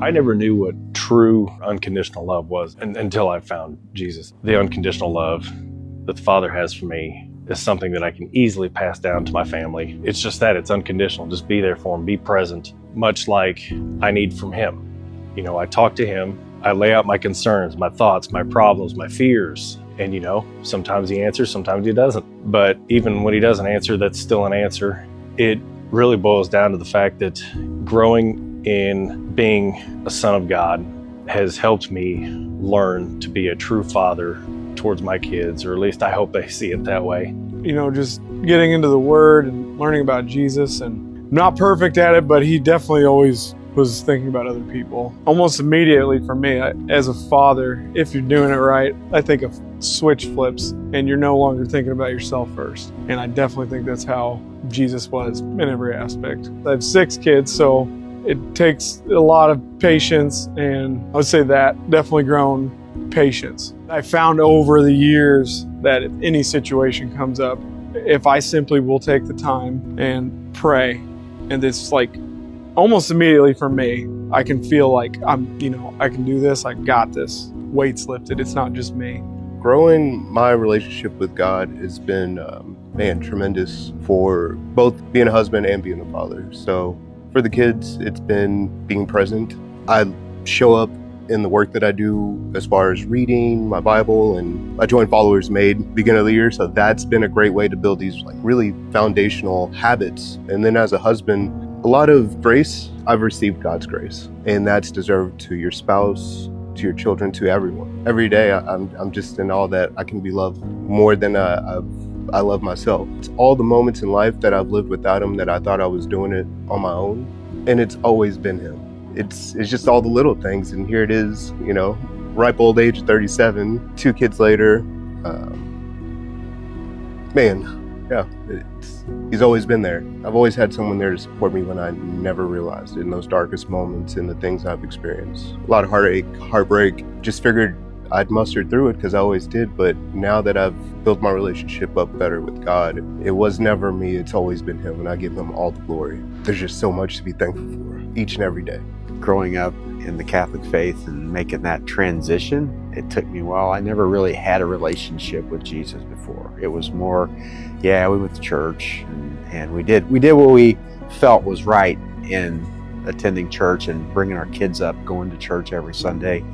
I never knew what true unconditional love was until I found Jesus. The unconditional love that the Father has for me is something that I can easily pass down to my family. It's just that, it's unconditional. Just be there for them, be present, much like I need from Him. You know, I talk to Him, I lay out my concerns, my thoughts, my problems, my fears, and you know, sometimes He answers, sometimes He doesn't. But even when He doesn't answer, that's still an answer. It really boils down to the fact that growing in being a son of God has helped me learn to be a true father towards my kids, or at least I hope they see it that way. You know, just getting into the Word and learning about Jesus, and not perfect at it, but He definitely always was thinking about other people. Almost immediately for me, as a father, if you're doing it right, I think a switch flips and you're no longer thinking about yourself first. And I definitely think that's how Jesus was in every aspect. I have 6 kids, so it takes a lot of patience, and I would say that definitely grown patience. I found over the years that if any situation comes up, if I simply will take the time and pray, and it's like almost immediately for me, I can feel like I can do this, I got this. Weight's lifted, it's not just me. Growing my relationship with God has been, tremendous for both being a husband and being a father. So for the kids, it's been being present. I show up in the work that I do as far as reading my Bible, and I joined Followers Made beginning of the year. So that's been a great way to build these like really foundational habits. And then as a husband, a lot of grace. I've received God's grace, and that's deserved to your spouse, to your children, to everyone. Every day, I'm just in awe that I can be loved more than I love myself. It's all the moments in life that I've lived without Him that I thought I was doing it on my own, and it's always been Him. It's just all the little things, and here it is, you know, ripe old age of 37, 2 kids later. He's always been there. I've always had someone there to support me when I never realized it, in those darkest moments and the things I've experienced. A lot of heartache, heartbreak, just figured I'd mustered through it because I always did. But now that I've built my relationship up better with God, it was never me, it's always been Him, and I give Him all the glory. There's just so much to be thankful for each and every day. Growing up in the Catholic faith and making that transition, it took me a while. I never really had a relationship with Jesus before. It was more, we went to church and we did what we felt was right in attending church and bringing our kids up, going to church every Sunday.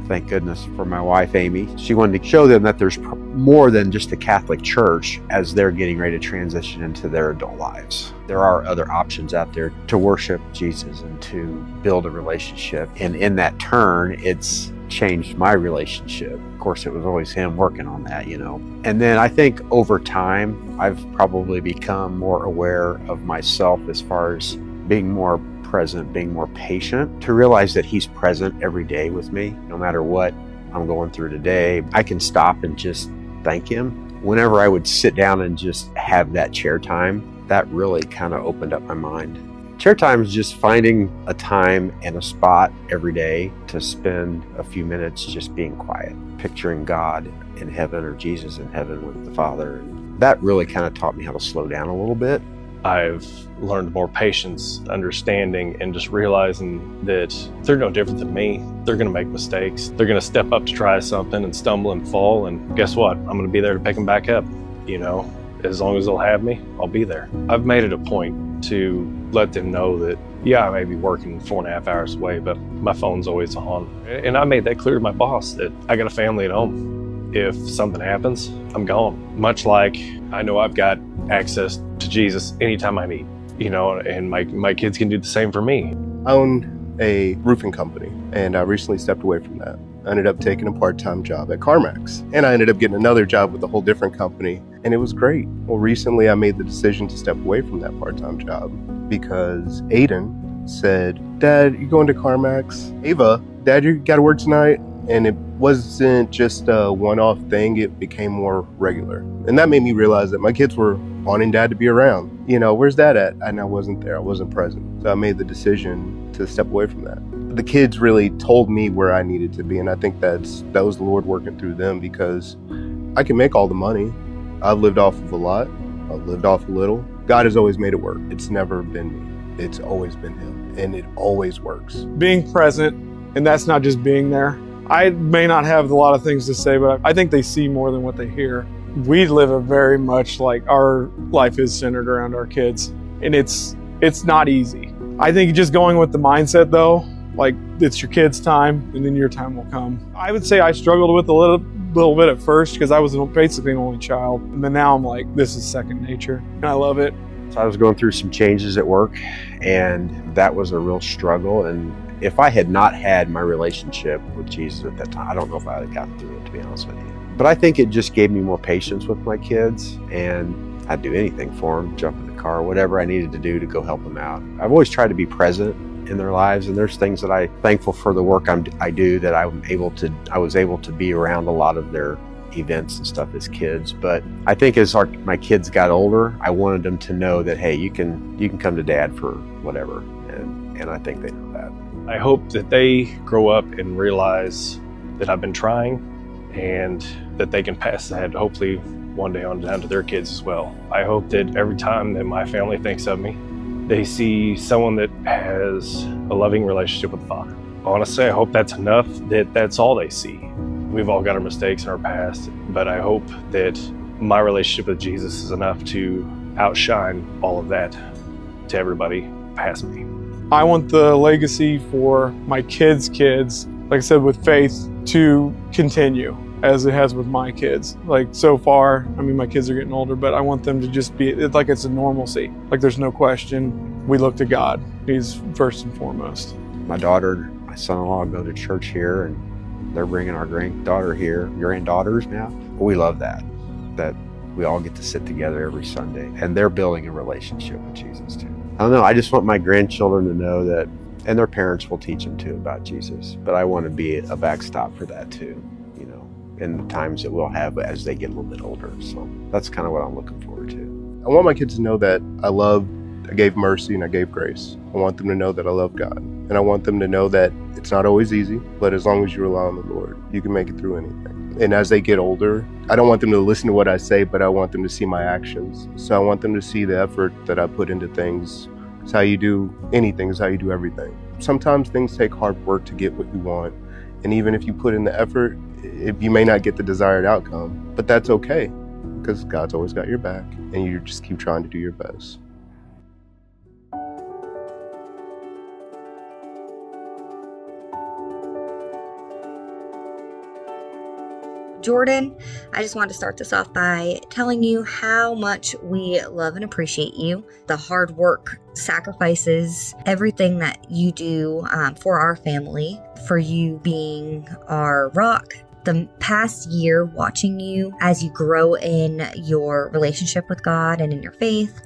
Thank goodness for my wife, Amy. She wanted to show them that there's more than just the Catholic Church as they're getting ready to transition into their adult lives. There are other options out there to worship Jesus and to build a relationship. And in that turn, it's changed my relationship. Of course, it was always Him working on that, you know. And then I think over time, I've probably become more aware of myself as far as being more present, being more patient, to realize that He's present every day with me. No matter what I'm going through today, I can stop and just thank Him. Whenever I would sit down and just have that chair time, that really kind of opened up my mind. Chair time is just finding a time and a spot every day to spend a few minutes just being quiet, picturing God in heaven or Jesus in heaven with the Father. And that really kind of taught me how to slow down a little bit. I've learned more patience, understanding, and just realizing that they're no different than me. They're going to make mistakes. They're going to step up to try something and stumble and fall. And guess what? I'm going to be there to pick them back up. You know, as long as they'll have me, I'll be there. I've made it a point to let them know that, I may be working 4.5 hours away, but my phone's always on. And I made that clear to my boss that I got a family at home. If something happens, I'm gone. Much like I know I've got access to Jesus anytime I need, and my kids can do the same for me. I own a roofing company, and I recently stepped away from that. I ended up taking a part-time job at CarMax, and I ended up getting another job with a whole different company, and it was great. Well, recently I made the decision to step away from that part-time job because Aiden said, "Dad, you going to CarMax?" "Ava, Dad, you got to work tonight?" And it wasn't just a one-off thing, it became more regular. And that made me realize that my kids were wanting Dad to be around. Where's Dad at? And I wasn't there, I wasn't present. So I made the decision to step away from that. The kids really told me where I needed to be, and I think that was the Lord working through them, because I can make all the money. I've lived off of a lot, I've lived off a little. God has always made it work. It's never been me, it's always been Him. and it always works. Being present, and that's not just being there. I may not have a lot of things to say, but I think they see more than what they hear. We live a very much like our life is centered around our kids, and it's not easy. I think just going with the mindset though, like it's your kids' time and then your time will come. I would say I struggled with a little bit at first because I was basically an only child, and then now I'm like, this is second nature, and I love it. So I was going through some changes at work, and that was a real struggle. And if I had not had my relationship with Jesus at that time, I don't know if I would have gotten through it, to be honest with you. But I think it just gave me more patience with my kids, and I'd do anything for them, jump in the car, whatever I needed to do to go help them out. I've always tried to be present in their lives, and there's things that I'm thankful for the work I do, that I was able to be around a lot of their events and stuff as kids. But I think as my kids got older, I wanted them to know that, hey, you can come to Dad for whatever, and I think they know that. I hope that they grow up and realize that I've been trying, and that they can pass that hopefully one day on down to their kids as well. I hope that every time that my family thinks of me, they see someone that has a loving relationship with the Father. Honestly, I hope that's enough, that that's all they see. We've all got our mistakes in our past, but I hope that my relationship with Jesus is enough to outshine all of that to everybody past me. I want the legacy for my kids' kids, like I said, with faith, to continue as it has with my kids. Like so far, I mean, my kids are getting older, but I want them to just be, it's like it's a normalcy. Like there's no question, we look to God. He's first and foremost. My daughter, my son-in-law go to church here, and they're bringing our granddaughters now. We love that we all get to sit together every Sunday, and they're building a relationship with Jesus too. I don't know, I just want my grandchildren to know that, and their parents will teach them too about Jesus, but I want to be a backstop for that too, in the times that we'll have as they get a little bit older. So that's kind of what I'm looking forward to. I want my kids to know that I gave mercy and I gave grace. I want them to know that I love God. And I want them to know that it's not always easy, but as long as you rely on the Lord, you can make it through anything. And as they get older, I don't want them to listen to what I say, but I want them to see my actions. So I want them to see the effort that I put into things. It's how you do anything, it's how you do everything. Sometimes things take hard work to get what you want. And even if you put in the effort, you may not get the desired outcome, but that's okay, because God's always got your back, and you just keep trying to do your best. Jordan, I just wanted to start this off by telling you how much we love and appreciate you, the hard work, sacrifices, everything that you do for our family, for you being our rock. The past year, watching you as you grow in your relationship with God and in your faith,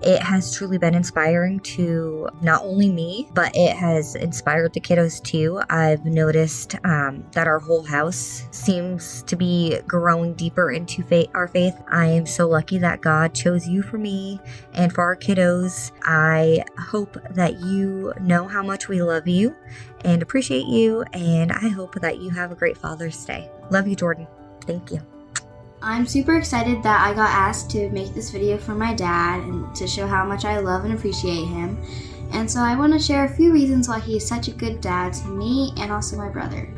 it has truly been inspiring to not only me, but it has inspired the kiddos too. I've noticed that our whole house seems to be growing deeper into our faith. I am so lucky that God chose you for me and for our kiddos. I hope that you know how much we love you and appreciate you, and I hope that you have a great Father's Day. Love you, Jordan. Thank you. I'm super excited that I got asked to make this video for my dad and to show how much I love and appreciate him. And so I want to share a few reasons why he is such a good dad to me and also my brother.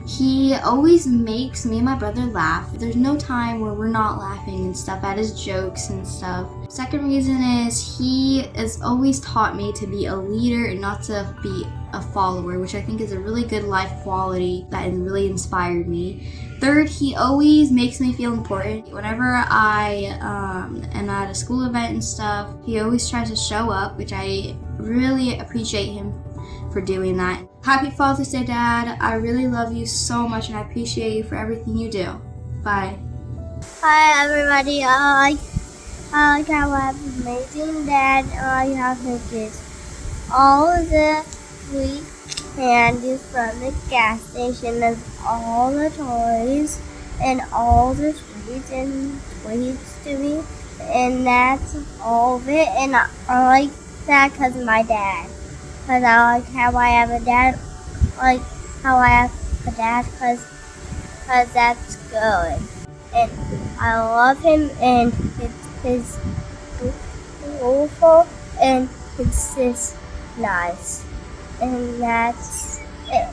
He always makes me and my brother laugh. There's no time where we're not laughing and stuff at his jokes and stuff. Second reason is he has always taught me to be a leader and not to be a follower, which I think is a really good life quality that has really inspired me. Third, he always makes me feel important. Whenever I am at a school event and stuff, he always tries to show up, which I really appreciate him for doing that. Happy Father's Day, Dad. I really love you so much and I appreciate you for everything you do. Bye. Hi everybody, I like how I have an amazing dad and I have no kids. All of the sweet candy from the gas station and all the toys and all the treats and sweets to me, and that's all of it. And I like that because of my dad, because I like how I have a dad, like how I have a dad because that's good, and I love him, and it's beautiful and it's just nice. And that's it.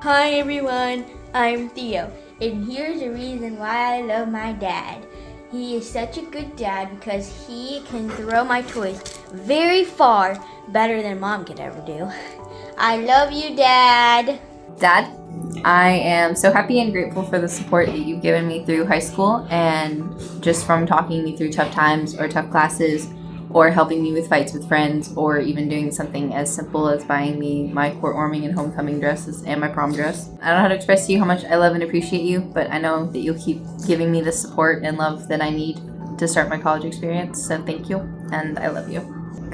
Hi everyone, I'm Theo, and here's the reason why I love my dad. He is such a good dad because he can throw my toys very far, better than Mom could ever do. I love you, Dad. Dad, I am so happy and grateful for the support that you've given me through high school, and just from talking me through tough times or tough classes, or helping me with fights with friends, or even doing something as simple as buying me my court warming and homecoming dresses and my prom dress. I don't know how to express to you how much I love and appreciate you, but I know that you'll keep giving me the support and love that I need to start my college experience. So thank you, and I love you.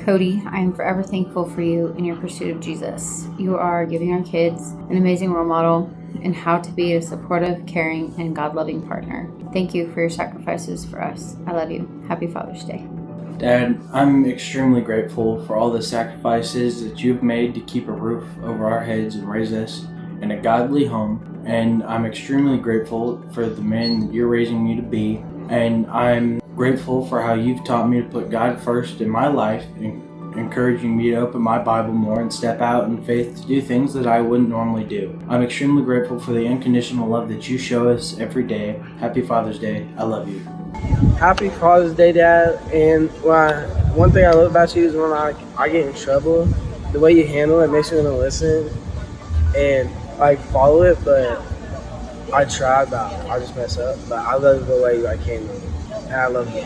Cody, I am forever thankful for you in your pursuit of Jesus. You are giving our kids an amazing role model in how to be a supportive, caring, and God-loving partner. Thank you for your sacrifices for us. I love you. Happy Father's Day. Dad, I'm extremely grateful for all the sacrifices that you've made to keep a roof over our heads and raise us in a godly home. And I'm extremely grateful for the man that you're raising me to be. And I'm grateful for how you've taught me to put God first in my life, and encouraging me to open my Bible more and step out in faith to do things that I wouldn't normally do. I'm extremely grateful for the unconditional love that you show us every day. Happy Father's Day. I love you. Happy Father's Day, Dad. And one thing I love about you is when I get in trouble, the way you handle it makes me want to listen and follow it. But I try, but I just mess up. But I love the way I came in, and I love you.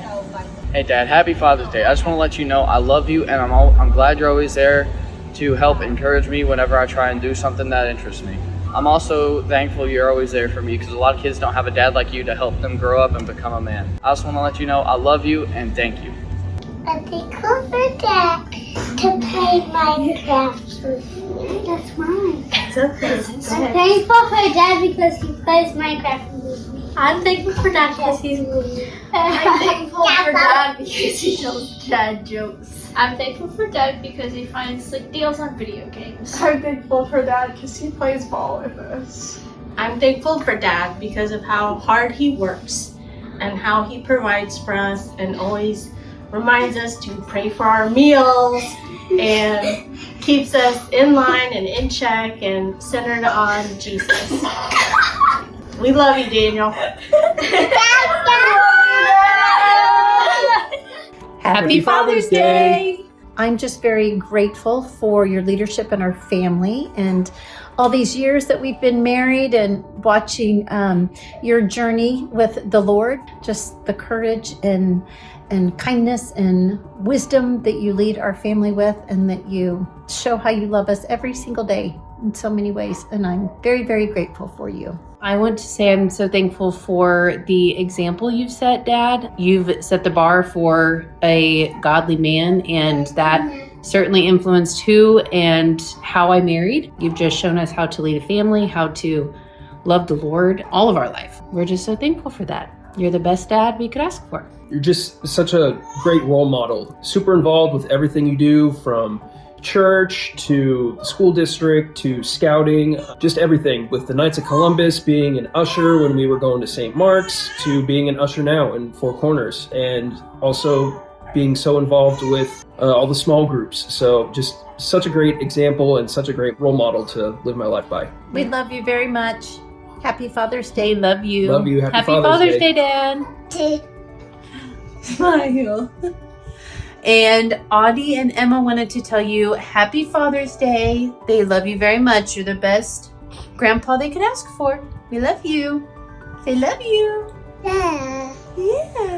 Hey, Dad. Happy Father's Day. I just want to let you know I love you, and I'm glad you're always there to help encourage me whenever I try and do something that interests me. I'm also thankful you're always there for me because a lot of kids don't have a dad like you to help them grow up and become a man. I just want to let you know I love you and thank you. I'm thankful for Dad to play Minecraft with me. That's mine. It's okay. I'm thankful for Dad because he plays Minecraft with me. I'm thankful for Dad because he's moving. I'm thankful for Dad because he tells dad jokes. I'm thankful for Dad because he finds slick deals on video games. I'm thankful for Dad because he plays ball with us. I'm thankful for Dad because of how hard he works and how he provides for us and always reminds us to pray for our meals and keeps us in line and in check and centered on Jesus. We love you, Daniel. Happy Father's Day! I'm just very grateful for your leadership in our family and all these years that we've been married, and watching your journey with the Lord, just the courage and kindness and wisdom that you lead our family with, and that you show how you love us every single day in so many ways. And I'm very, very grateful for you. I want to say I'm so thankful for the example you've set, Dad. You've set the bar for a godly man, and that certainly influenced who and how I married. You've just shown us how to lead a family, how to love the Lord all of our life. We're just so thankful for that. You're the best dad we could ask for. You're just such a great role model. Super involved with everything you do, from church to the school district to scouting, just everything. With the Knights of Columbus, being an usher when we were going to St. Mark's, to being an usher now in Four Corners, and also being so involved with all the small groups. So just such a great example and such a great role model to live my life by. We love you very much. Happy Father's Day. Love you. Love you. Happy Father's Day, Dad. Smile. And Audie and Emma wanted to tell you Happy Father's Day. They love you very much. You're the best grandpa they could ask for. We love you. They love you. Yeah. Yeah.